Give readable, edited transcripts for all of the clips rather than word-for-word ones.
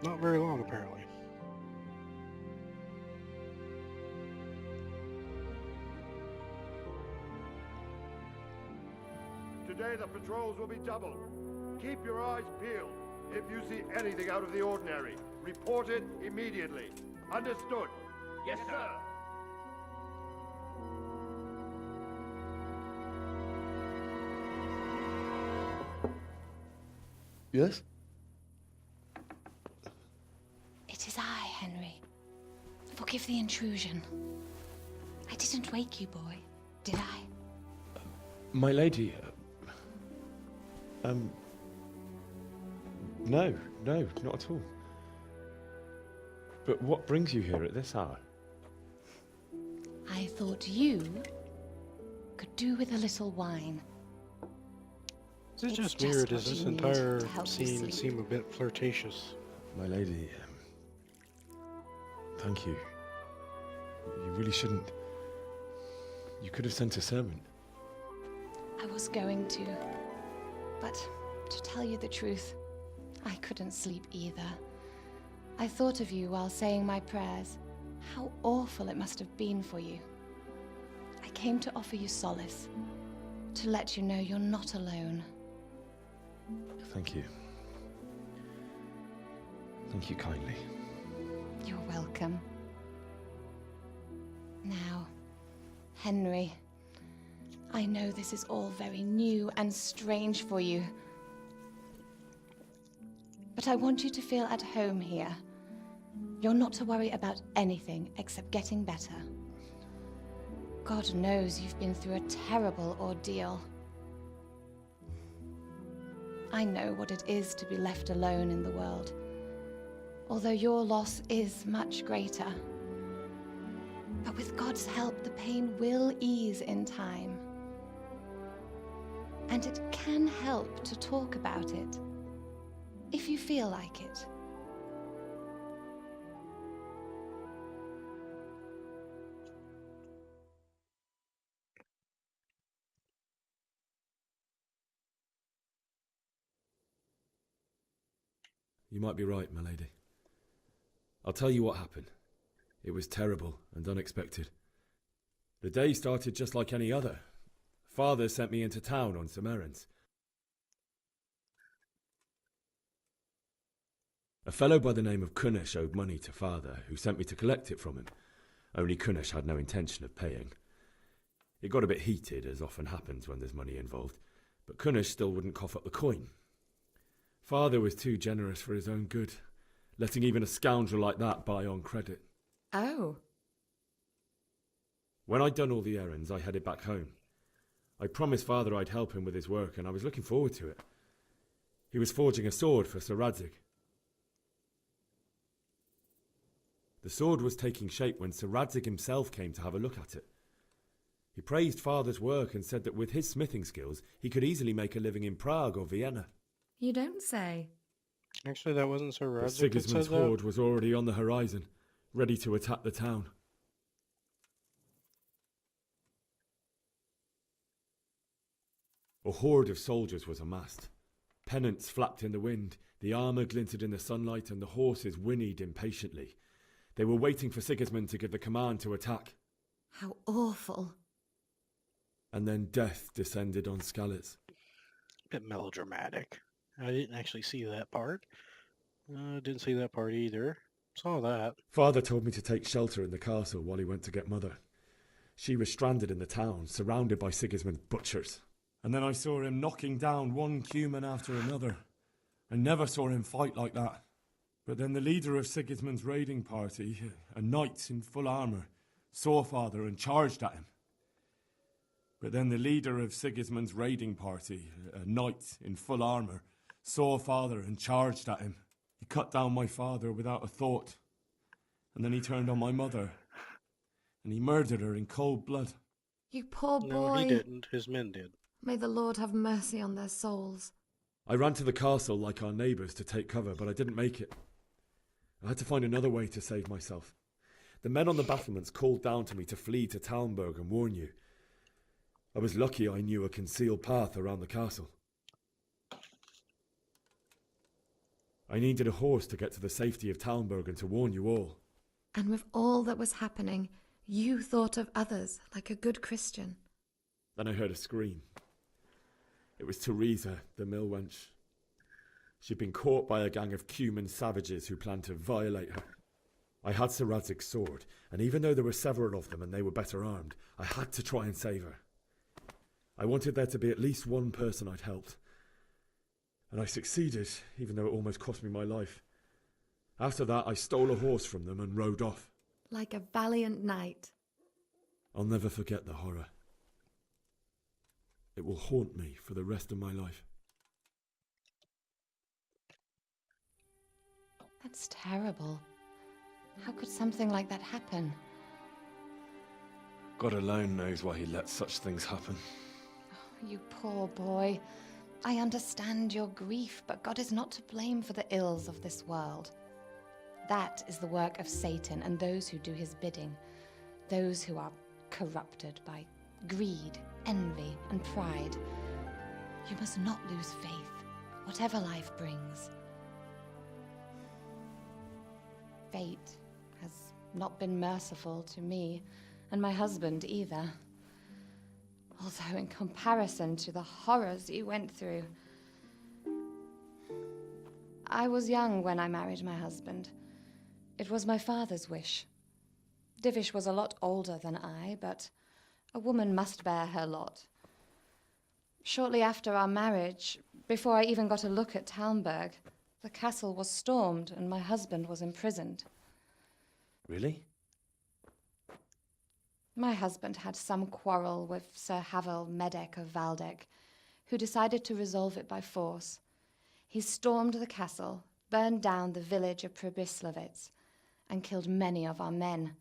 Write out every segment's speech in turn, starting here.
Not very long, apparently. Today the patrols will be doubled. Keep your eyes peeled. If you see anything out of the ordinary, report it immediately. Understood? Yes, sir. Yes? It is I, Henry. Forgive the intrusion. I didn't wake you, boy, did I? My lady, no, not at all. But what brings you here at this hour? I thought you could do with a little wine. Is it It's just just me, or what does this you need entire to help you scene sleep. seem a bit flirtatious? My lady, thank you. You really shouldn't. You could have sent a servant. I was going to, but to tell you the truth, I couldn't sleep either. I thought of you while saying my prayers. How awful it must have been for you. I came to offer you solace, to let you know you're not alone. Thank you. Thank you kindly. You're welcome. Now, Henry, I know this is all very new and strange for you, but I want you to feel at home here. You're not to worry about anything except getting better. God knows you've been through a terrible ordeal. I know what it is to be left alone in the world, although your loss is much greater. But with God's help, the pain will ease in time. And it can help to talk about it, if you feel like it. You might be right, my lady. I'll tell you what happened. It was terrible and unexpected. The day started just like any other. Father sent me into town on some errands. A fellow by the name of Kunnish owed money to Father, who sent me to collect it from him. Only Kunnish had no intention of paying. It got a bit heated, as often happens when there's money involved, but Kunnish still wouldn't cough up the coin. Father was too generous for his own good, letting even a scoundrel like that buy on credit. Oh. When I'd done all the errands, I headed back home. I promised Father I'd help him with his work, and I was looking forward to it. He was forging a sword for Sir Radzig. The sword was taking shape when Sir Radzig himself came to have a look at it. He praised Father's work and said that with his smithing skills, he could easily make a living in Prague or Vienna. You don't say. Actually, that wasn't Sir But Radzig that Sigismund's said that. horde was already on the horizon, ready to attack the town. A horde of soldiers was amassed. Pennants flapped in the wind, the armour glinted in the sunlight, and the horses whinnied impatiently. They were waiting for Sigismund to give the command to attack. How awful. And then death descended on Skalitz. Bit melodramatic. I didn't actually see that part. Didn't see that part either. Saw that. Father told me to take shelter in the castle while he went to get Mother. She was stranded in the town, surrounded by Sigismund's butchers. And then I saw him knocking down one Cuman after another. I never saw him fight like that. But then the leader of Sigismund's raiding party, a knight in full armour, saw Father and charged at him. But then the leader of Sigismund's raiding party, a knight in full armour, saw Father and charged at him. He cut down my father without a thought. And then he turned on my mother. And he murdered her in cold blood. You poor boy. No, he didn't. His men did. May the Lord have mercy on their souls. I ran to the castle like our neighbours to take cover, but I didn't make it. I had to find another way to save myself. The men on the battlements called down to me to flee to Talmberg and warn you. I was lucky I knew a concealed path around the castle. I I needed a horse to get to the safety of Talmberg and to warn you all. And with all that was happening, you thought of others like a good Christian. Then I heard a scream. It was Teresa, the mill wench. She'd been caught by a gang of Cuman savages who planned to violate her. I had Sir Radzig's sword, and even though there were several of them and they were better armed, I had to try and save her. I wanted there to be at least one person I'd helped. And I succeeded, even though it almost cost me my life. After that, I stole a horse from them and rode off. Like a valiant knight. I'll never forget the horror. It will haunt me for the rest of my life. That's terrible. How could something like that happen? God alone knows why he lets such things happen. You poor boy. I understand your grief, but God is not to blame for the ills of this world. That is the work of Satan and those who do his bidding, those who are corrupted by greed, envy, and pride. You must not lose faith, whatever life brings. Fate has not been merciful to me, and my husband either. Although in comparison to the horrors you went through. I was young when I married my husband. It was my father's wish. Divish was a lot older than I, but a woman must bear her lot. Shortly after our marriage, before I even got a look at Talmberg, the castle was stormed and my husband was imprisoned. Really? My husband had some quarrel with Sir Havel Medek of Valdek, who decided to resolve it by force. He stormed the castle, burned down the village of Pribyslavitz, and killed many of our men,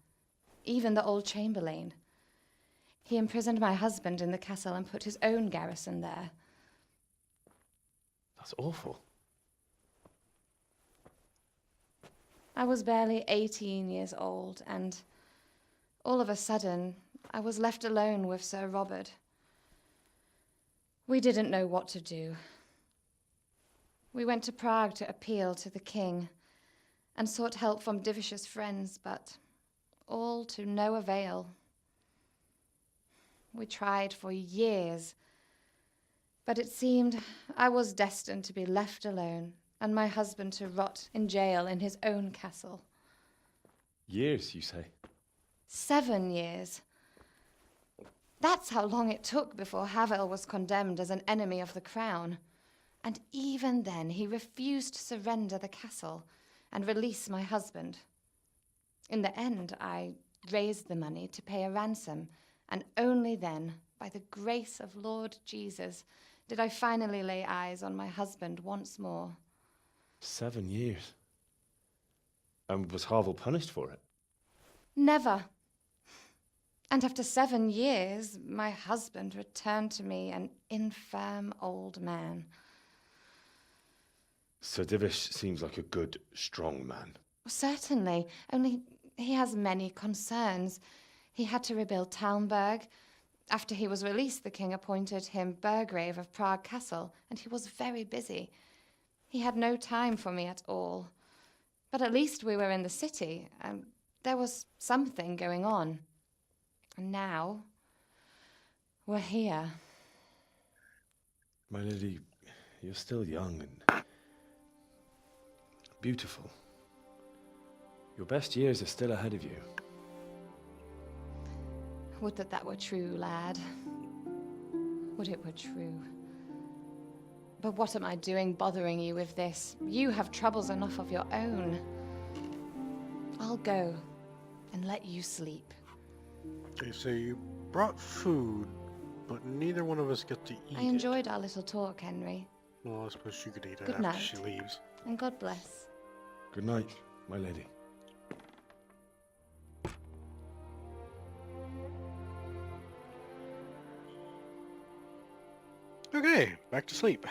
even the old chamberlain. He imprisoned my husband in the castle and put his own garrison there. That's awful. I was barely 18 years old, and all of a sudden, I was left alone with Sir Robert. We didn't know what to do. We went to Prague to appeal to the king and sought help from Divish's friends, but all to no avail. We tried for years, but it seemed I was destined to be left alone and my husband to rot in jail in his own castle. Years, you say? 7 years. That's how long it took before Havel was condemned as an enemy of the crown. And even then, he refused to surrender the castle and release my husband. In the end, I raised the money to pay a ransom, and only then, by the grace of Lord Jesus, did I finally lay eyes on my husband once more. 7 years. And was Havel punished for it? Never. And after 7 years, my husband returned to me an infirm old man. Sir Divish seems like a good, strong man. Certainly, only he has many concerns. He had to rebuild Talmberg. After he was released, the king appointed him Burgrave of Prague Castle, and he was very busy. He had no time for me at all. But at least we were in the city, and there was something going on. And now, we're here. My lady, you're still young and beautiful. Your best years are still ahead of you. Would that that were true, lad. Would it were true. But what am I doing bothering you with this? You have troubles enough of your own. I'll go and let you sleep. Okay, so you brought food, but neither one of us get to eat I enjoyed our little talk, Henry. Well, I suppose you could eat it Good after night. she leaves. And God bless. Good night, my lady. Okay, back to sleep.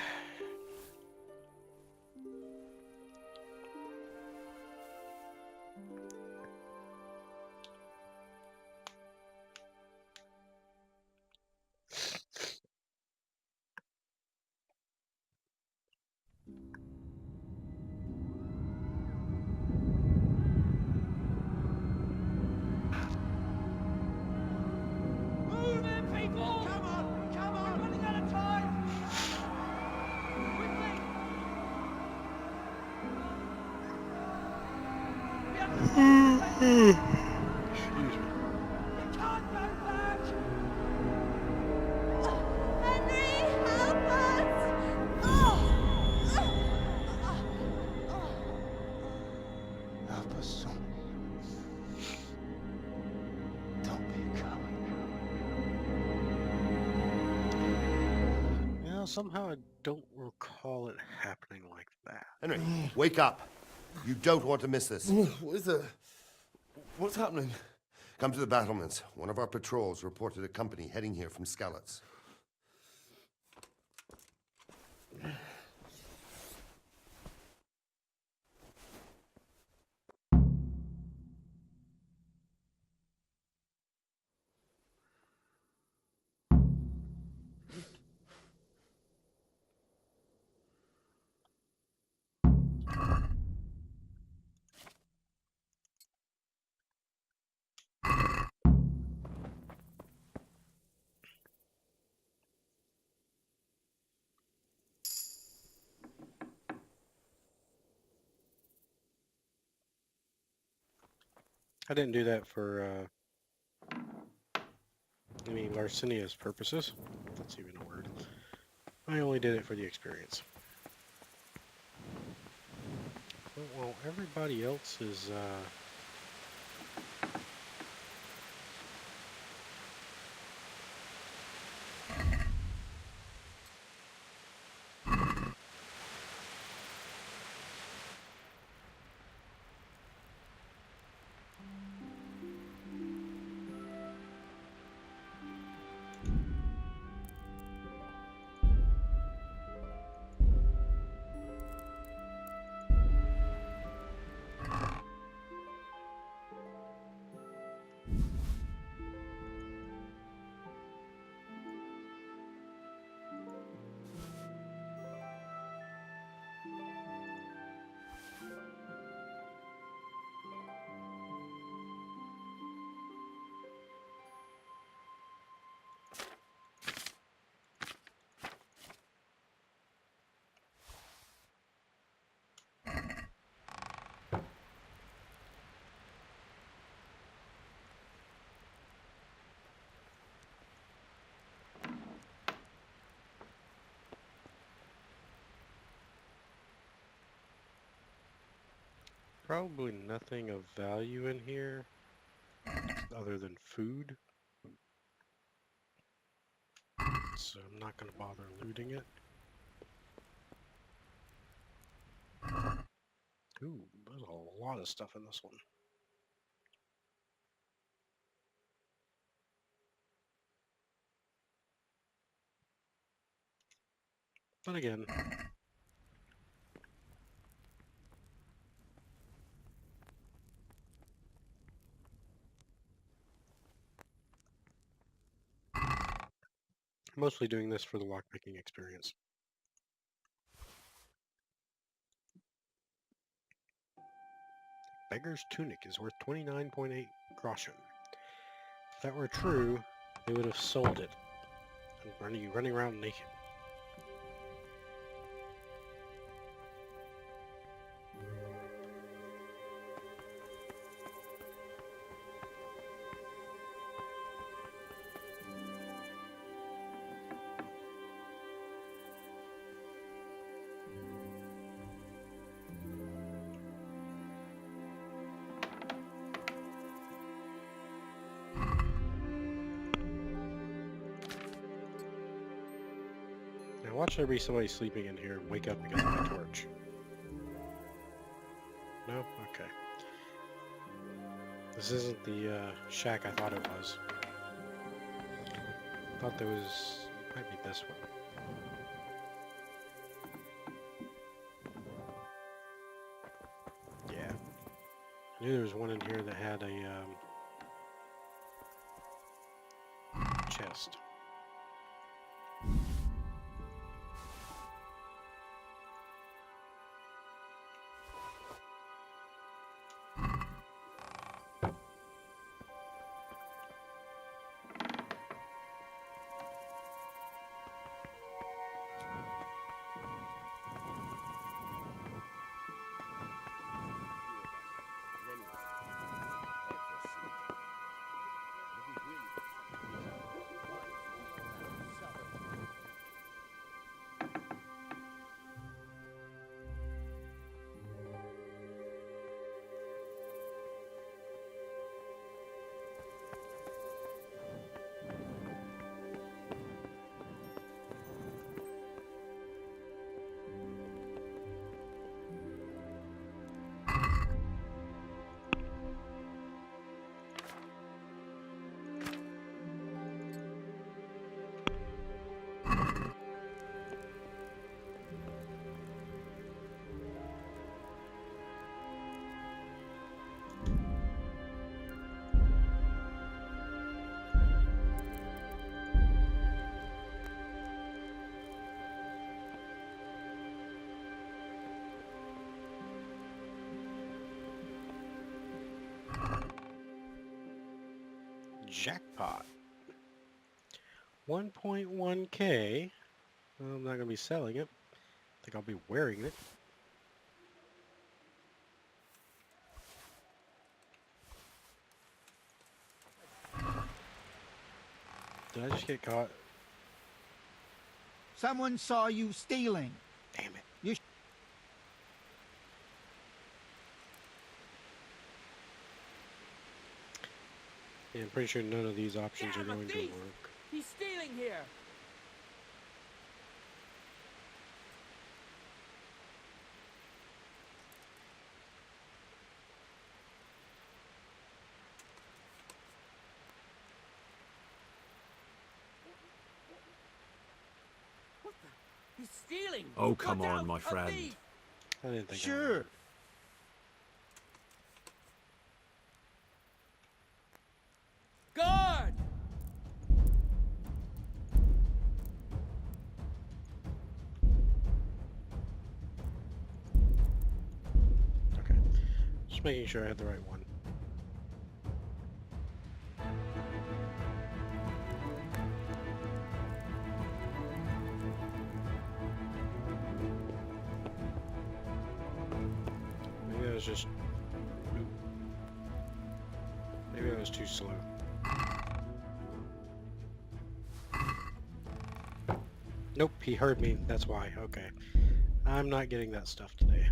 Excuse me. Help us, son. Don't be a coward. Somehow I don't recall it happening like that. Henry, wake up. You don't want to miss this. What is it? What's happening? Come to the battlements. One of our patrols reported a company heading here from Skalitz. I didn't do that for any Larcinia's purposes. If that's even a word. I only did it for the experience. Well, everybody else is probably nothing of value in here other than food. So I'm not going to bother looting it. Ooh, there's a lot of stuff in this one. But again, mostly doing this for the lockpicking experience. Beggar's tunic is worth 29.8 groschen. If that were true, they would have sold it. And running around naked. Now watch there be somebody sleeping in here and wake up because of my torch. No? Okay. This isn't the shack I thought it was. I thought there was... might be this one. Yeah. I knew there was one in here that had a chest. Jackpot. 1.1k. I'm not going to be selling it. I think I'll be wearing it. Did I just get caught? Someone saw you stealing. Damn it. You Yeah, I'm pretty sure none of these options are going to work. He's stealing here. What the? He's stealing. Oh, come Look on, out, my a friend. thief! I didn't think I sure. would. Guard! Okay. Just making sure I had the right one. Maybe I was just... Oop. Maybe I was too slow. Nope, he heard me. That's why. Okay. I'm not getting that stuff today.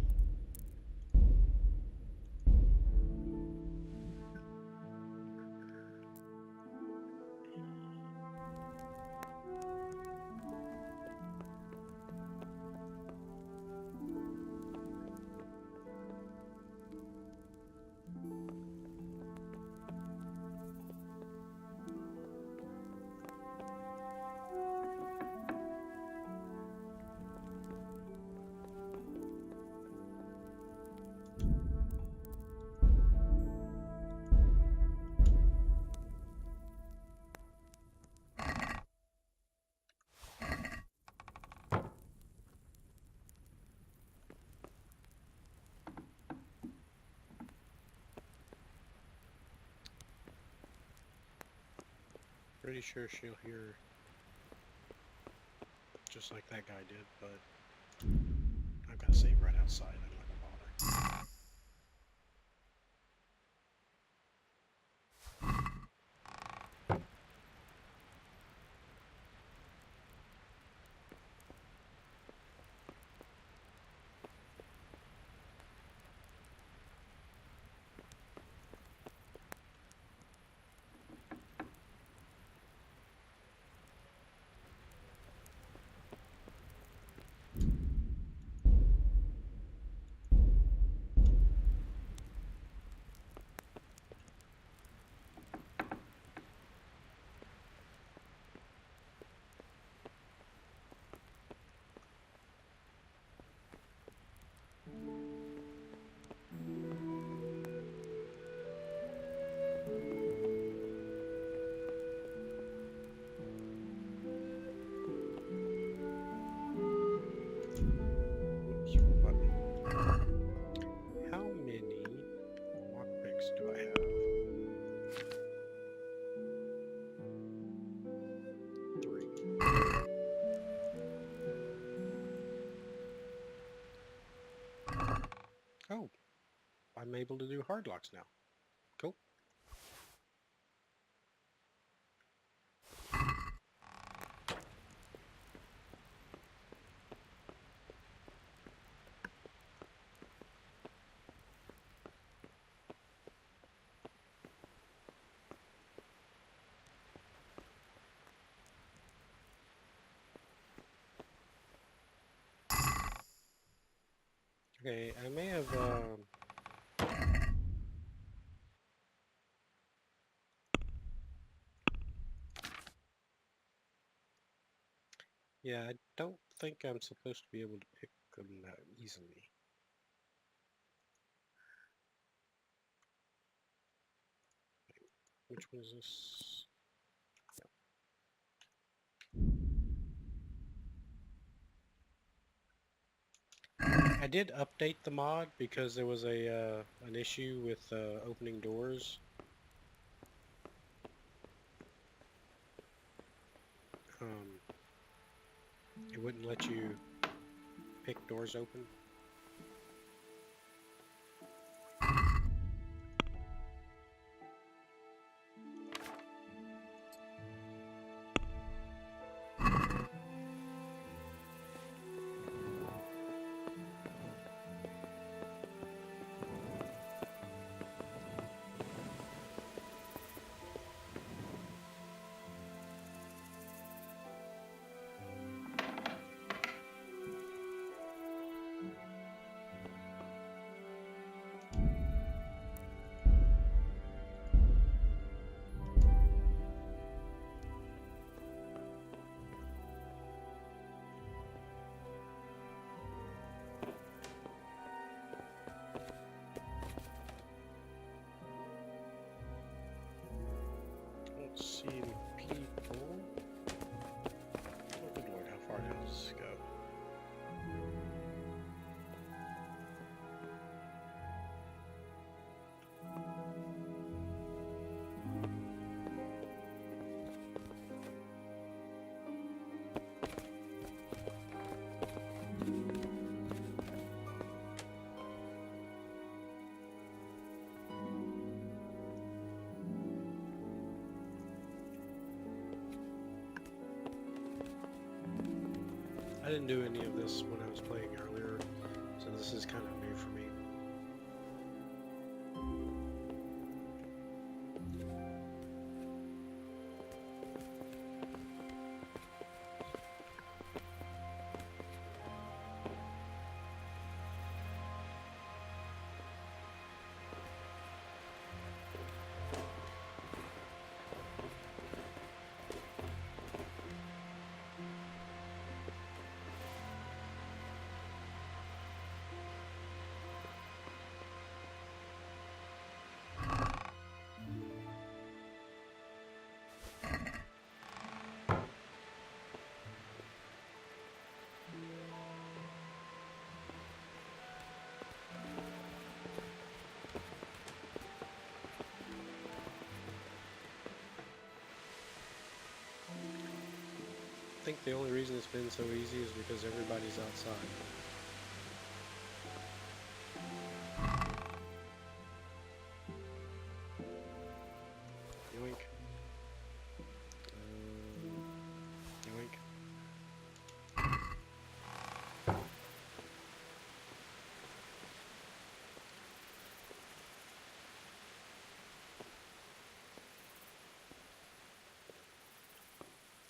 Pretty sure she'll hear just like that guy did, but I've got to save right outside. I'm not gonna bother. Oops, wrong button. How many lockpicks do I have? 3. Oh, I'm able to do hard locks now. Cool. Okay, I may have, yeah, I don't think I'm supposed to be able to pick them that easily. Which one is this? I did update the mod because there was a an issue with opening doors. it wouldn't let you pick doors open. Don't see any people. Oh, good lord, how far down does this go? I didn't do any of this when I was playing earlier, so this is kind of new for me. I think the only reason it's been so easy is because everybody's outside. Yoink. Yoink.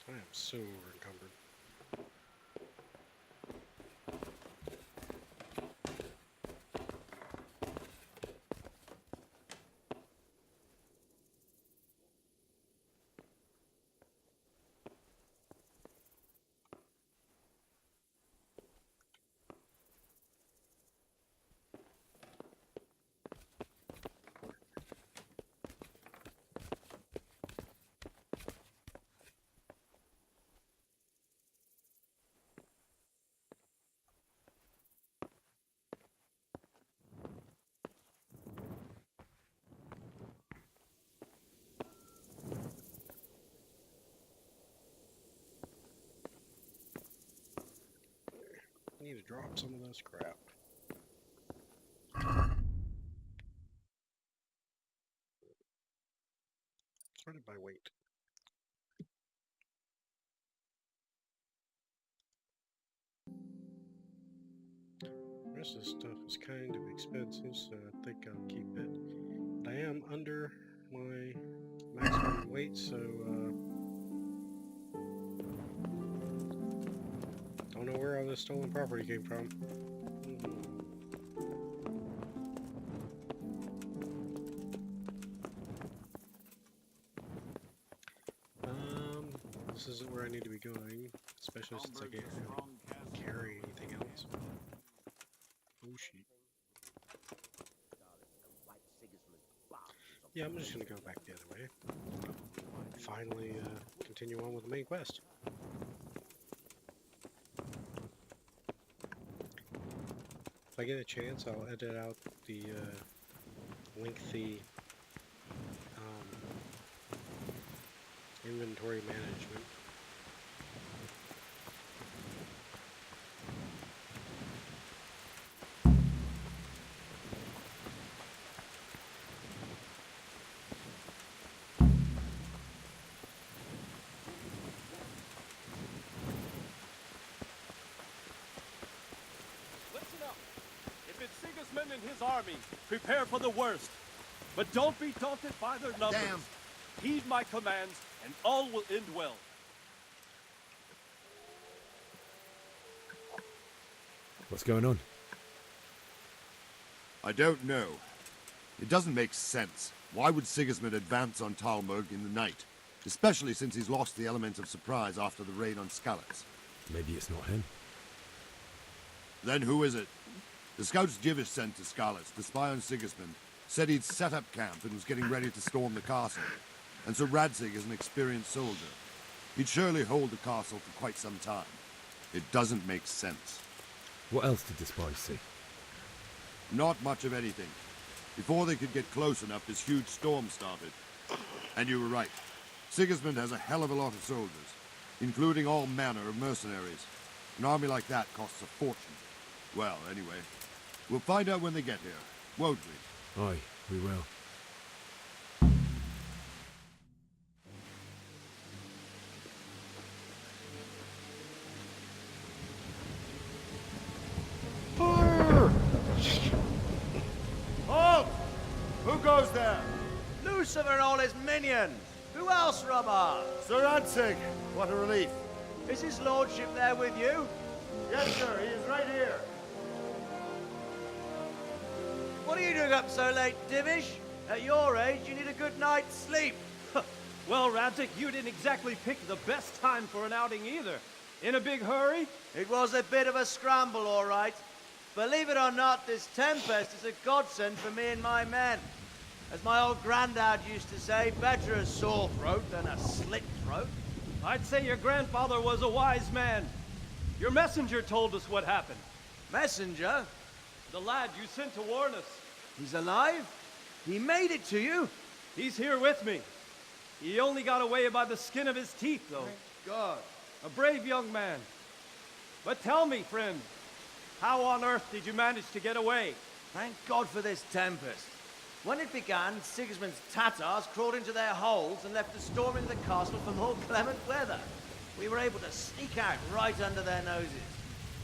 I am so encumbered. I need to drop some of this crap. Sorted by weight. The rest of this stuff is kind of expensive, so I think I'll keep it. But I am under my maximum weight, so don't know where all this stolen property came from. This isn't where I need to be going, especially since I can't really carry anything else. Oh shit. Yeah, I'm just gonna go back the other way. Finally, continue on with the main quest. If I get a chance, I'll edit out the lengthy inventory management. Sigismund and his army. Prepare for the worst. But don't be daunted by their numbers. Damn. Heed my commands, and all will end well. What's going on? I don't know. It doesn't make sense. Why would Sigismund advance on Talmberg in the night? Especially since he's lost the element of surprise after the raid on Skalitz. Maybe it's not him. Then who is it? The scouts Jivish sent to Skalitz to spy on Sigismund said he'd set up camp and was getting ready to storm the castle. And so Radzig is an experienced soldier. He'd surely hold the castle for quite some time. It doesn't make sense. What else did the spies see? Not much of anything. Before they could get close enough, this huge storm started. And you were right. Sigismund has a hell of a lot of soldiers, including all manner of mercenaries. An army like that costs a fortune. Well, anyway, we'll find out when they get here, won't we? Aye, we will. Halt! Who goes there? Lucifer and all his minions. Who else, Robert? Sir Radzig. What a relief. Is his lordship there with you? Yes, sir. He is right here. What are you doing up so late, Divish? At your age, you need a good night's sleep. Well, Radzig, you didn't exactly pick the best time for an outing either. In a big hurry? It was a bit of a scramble, all right. Believe it or not, this tempest is a godsend for me and my men. As my old granddad used to say, better a sore throat than a slit throat. I'd say your grandfather was a wise man. Your messenger told us what happened. Messenger? The lad you sent to warn us. He's alive? He made it to you? He's here with me. He only got away by the skin of his teeth, though. Thank God. A brave young man. But tell me, friend, how on earth did you manage to get away? Thank God for this tempest. When it began, Sigismund's Tatars crawled into their holes and left us storming the castle for more clement weather. We were able to sneak out right under their noses.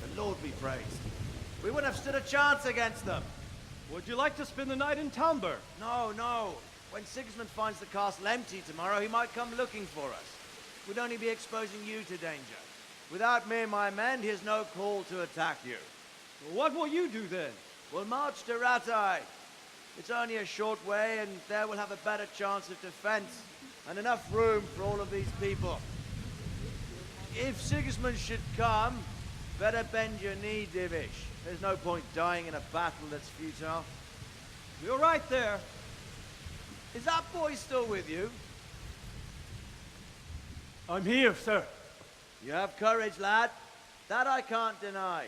The Lord be praised. We wouldn't have stood a chance against them. Would you like to spend the night in Talmberg? No, no. When Sigismund finds the castle empty tomorrow, he might come looking for us. We'd only be exposing you to danger. Without me and my men, he has no call to attack you. What will you do then? We'll march to Ratai. It's only a short way, and there we'll have a better chance of defense and enough room for all of these people. If Sigismund should come, better bend your knee, Divish. There's no point dying in a battle that's futile. You're right there. Is that boy still with you? I'm here, sir. You have courage, lad. That I can't deny.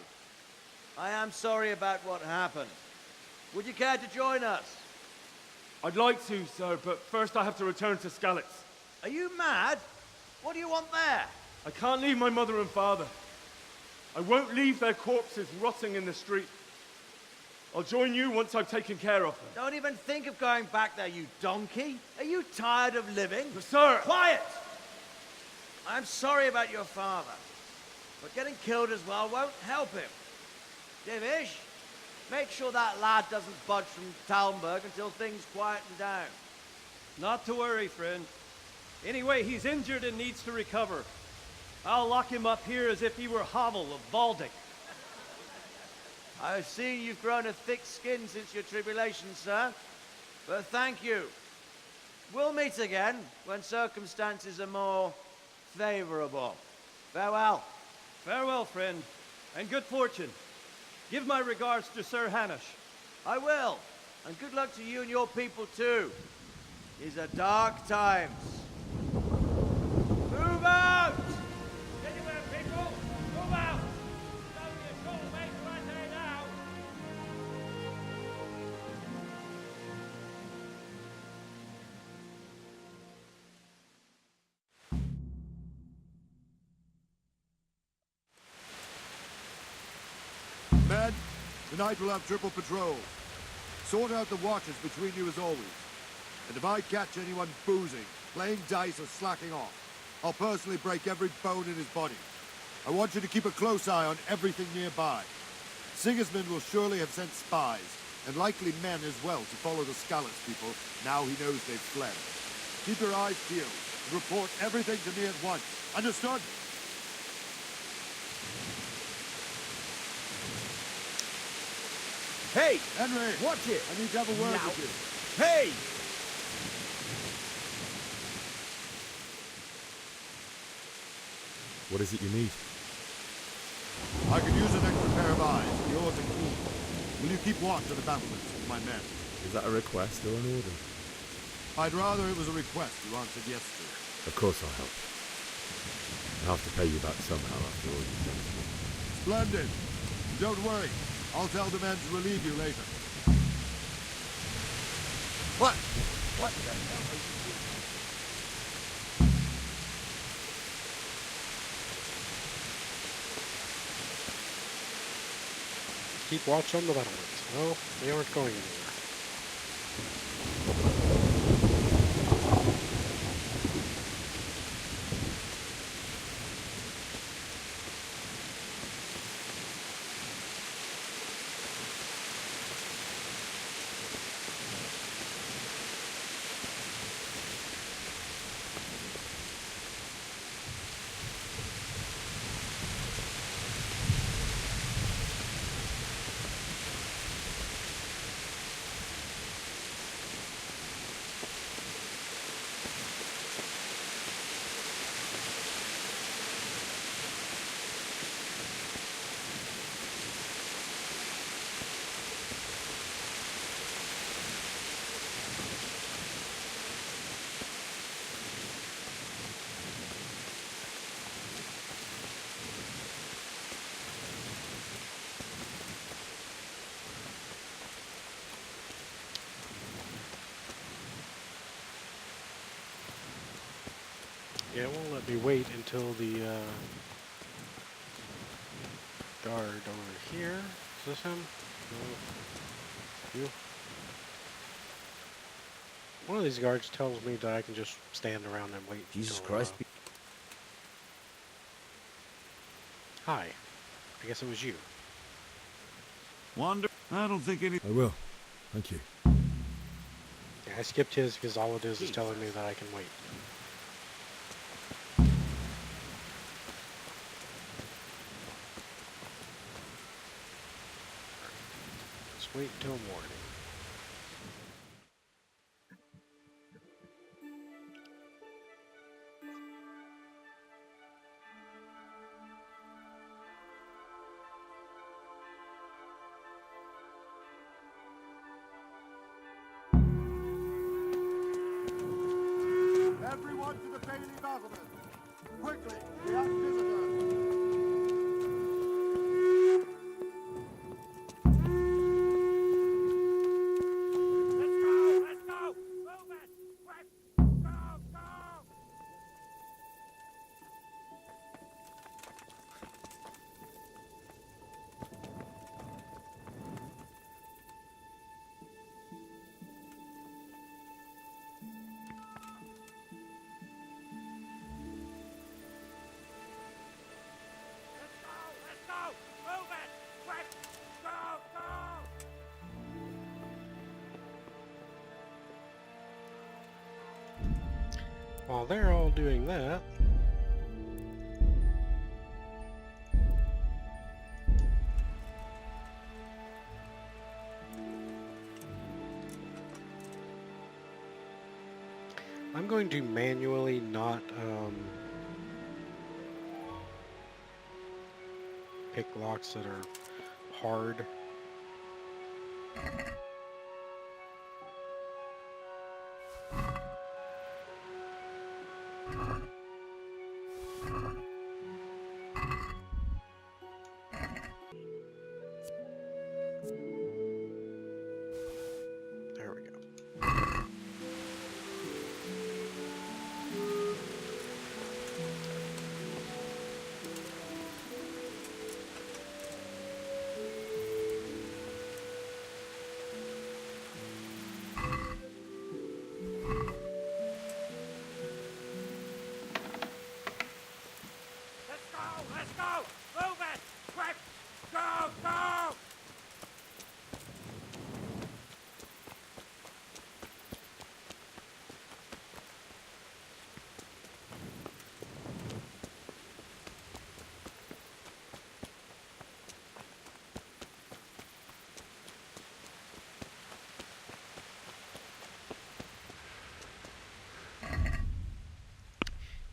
I am sorry about what happened. Would you care to join us? I'd like to, sir, but first I have to return to Skalitz. Are you mad? What do you want there? I can't leave my mother and father. I won't leave their corpses rotting in the street. I'll join you once I've taken care of them. Don't even think of going back there, you donkey. Are you tired of living? But sir! Quiet! I'm sorry about your father, but getting killed as well won't help him. Divish, make sure that lad doesn't budge from Talmberg until things quieten down. Not to worry, friend. Anyway, he's injured and needs to recover. I'll lock him up here as if he were Havel of Baldic. I've seen you've grown a thick skin since your tribulation, sir. But thank you. We'll meet again when circumstances are more favorable. Farewell. Farewell, friend, and good fortune. Give my regards to Sir Hanush. I will. And good luck to you and your people, too. These are dark times. Move out! Anywhere, people! Move out! It's only a short way to Rattay now! Men, tonight we'll have triple patrol. Sort out the watches between you as always. And if I catch anyone boozing, playing dice or slacking off, I'll personally break every bone in his body. I want you to keep a close eye on everything nearby. Sigismund will surely have sent spies, and likely men as well, to follow the Scallops people now he knows they've fled. Keep your eyes peeled and report everything to me at once. Understood? Hey! Henry! Watch it! I need to have a word Now. with you. Hey! What is it you need? I could use an extra pair of eyes. Yours are keen. Will you keep watch of the battlements with my men? Is that a request or an order? I'd rather it was a request you answered yes to. Of course I'll help. I'll have to pay you back somehow after all you've done to me. Splendid. Don't worry. I'll tell the men to relieve you later. What? What the hell are you doing? Keep watch on the battlements. Well, they aren't going anywhere. Yeah, it won't let me wait until the guard over here. Is this him? No. You? One of these guards tells me that I can just stand around and wait. Jesus until, Christ. Hi. I guess it was you. Wonder. I don't think any. I will. Thank you. Yeah, I skipped his because all it is telling me that I can wait. Let's wait until morning. Everyone to the Bailey battlement. Quickly, we have visitors. Let's go! Move it! Quick! Go! Go! Let's go! Move it! Quick! Go! Go! While they're all doing that, I'm going to manually not pick locks that are hard. There we go.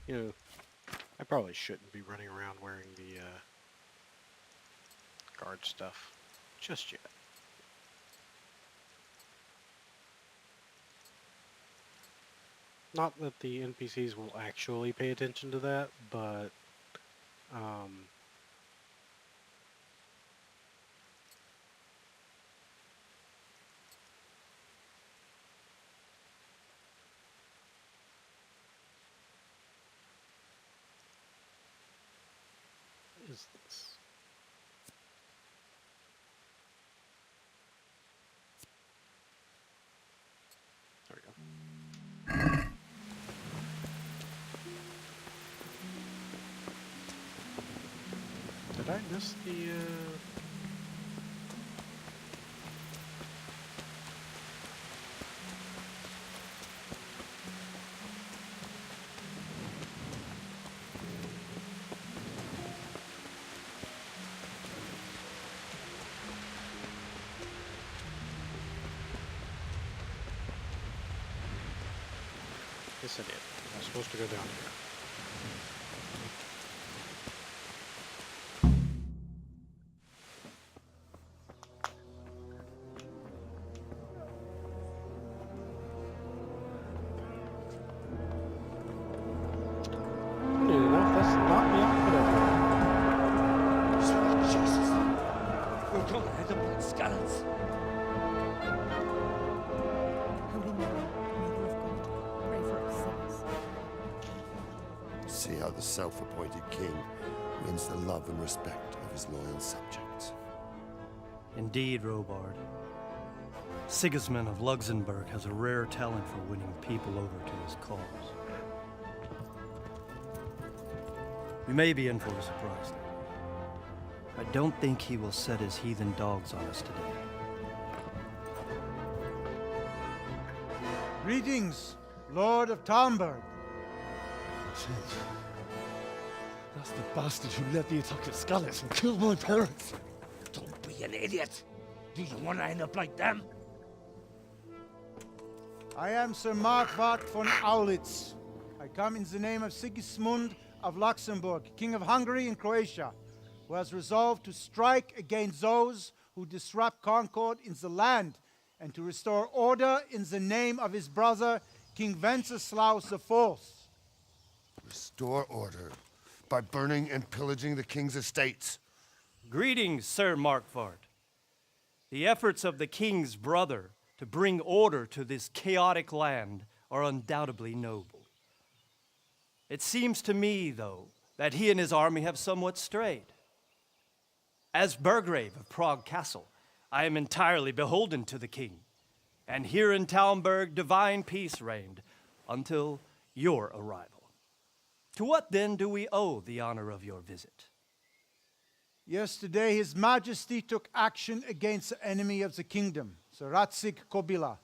You know, I probably shouldn't be running around wearing the guard stuff just yet. Not that the NPCs will actually pay attention to that, but what is this? There we go. Did I miss the, Yes, I did. I was supposed to go down here. Funny enough, that's not the outfit I Sweet Jesus. We're gonna head up like scallops. Holy Mary, Mother of God, pray for us sinners. See how the self-appointed king wins the love and respect of his loyal subjects. Indeed, Robard. Sigismund of Luxembourg has a rare talent for winning people over to his cause. We may be in for a surprise, though. I don't think he will set his heathen dogs on us today. Greetings, Lord of Talmberg. That's the bastard who led the attack at Scallis and killed my parents. Don't be an idiot. Do you want to end up like them? I am Sir Markwart von Aulitz. I come in the name of Sigismund of Luxembourg, King of Hungary and Croatia, who has resolved to strike against those who disrupt concord in the land and to restore order in the name of his brother, King Wenceslaus IV. Restore order by burning and pillaging the king's estates. Greetings, Sir Markwart. The efforts of the king's brother to bring order to this chaotic land are undoubtedly noble. It seems to me, though, that he and his army have somewhat strayed. As Burgrave of Prague Castle, I am entirely beholden to the king, and here in Talmberg divine peace reigned until your arrival. To what then do we owe the honor of your visit? Yesterday, His Majesty took action against the enemy of the kingdom, Sir Radzig Kobyla,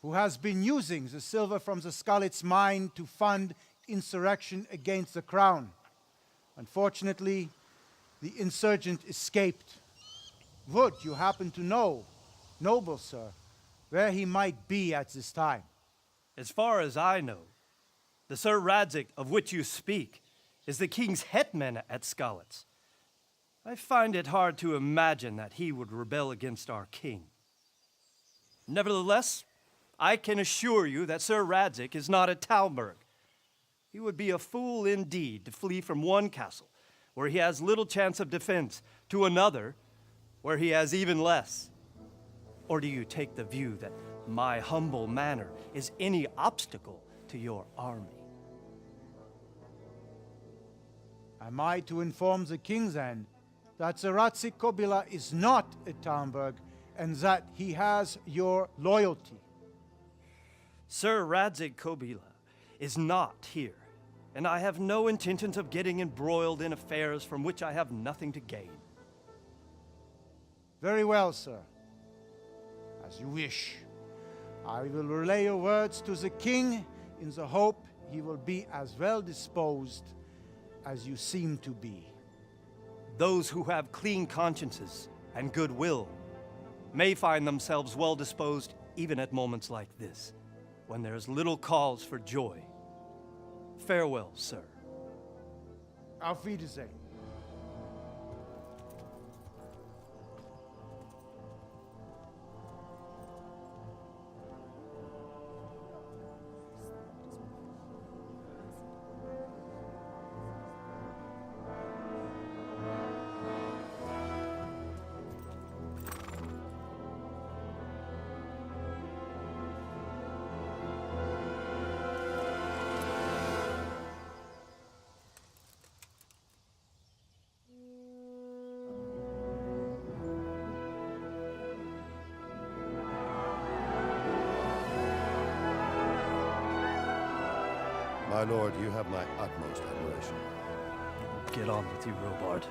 who has been using the silver from the Skalitz mine to fund insurrection against the crown. Unfortunately, the insurgent escaped. Would you happen to know, noble sir, where he might be at this time? As far as I know, the Sir Radzig of which you speak is the king's hetman at Skalitz. I find it hard to imagine that he would rebel against our king. Nevertheless, I can assure you that Sir Radzig is not at Talmberg. He would be a fool indeed to flee from one castle, where he has little chance of defense, to another, where he has even less. Or do you take the view that my humble manner is any obstacle to your army? Am I to inform the king then that Sir Radzig Kobyla is not at Talmberg and that he has your loyalty? Sir Radzig Kobyla is not here, and I have no intentions of getting embroiled in affairs from which I have nothing to gain. Very well, sir. As you wish. I will relay your words to the king in the hope he will be as well disposed as you seem to be. Those who have clean consciences and goodwill may find themselves well disposed even at moments like this, when there is little cause for joy. Farewell, sir. Auf Wiedersehen. My lord, you have my utmost admiration. Get on with you, Robard.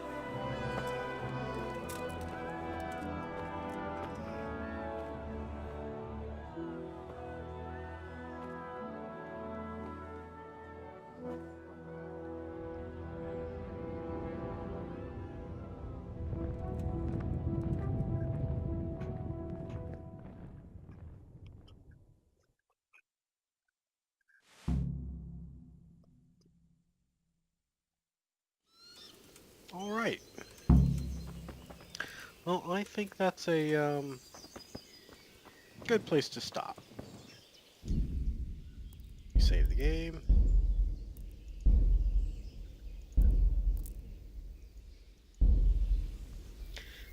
All right. Well, I think that's a good place to stop. Save the game.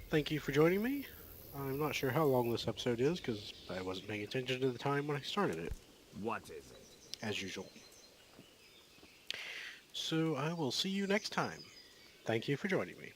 Thank you for joining me. I'm not sure how long this episode is because I wasn't paying attention to the time when I started it. What is it? As usual. So I will see you next time. Thank you for joining me.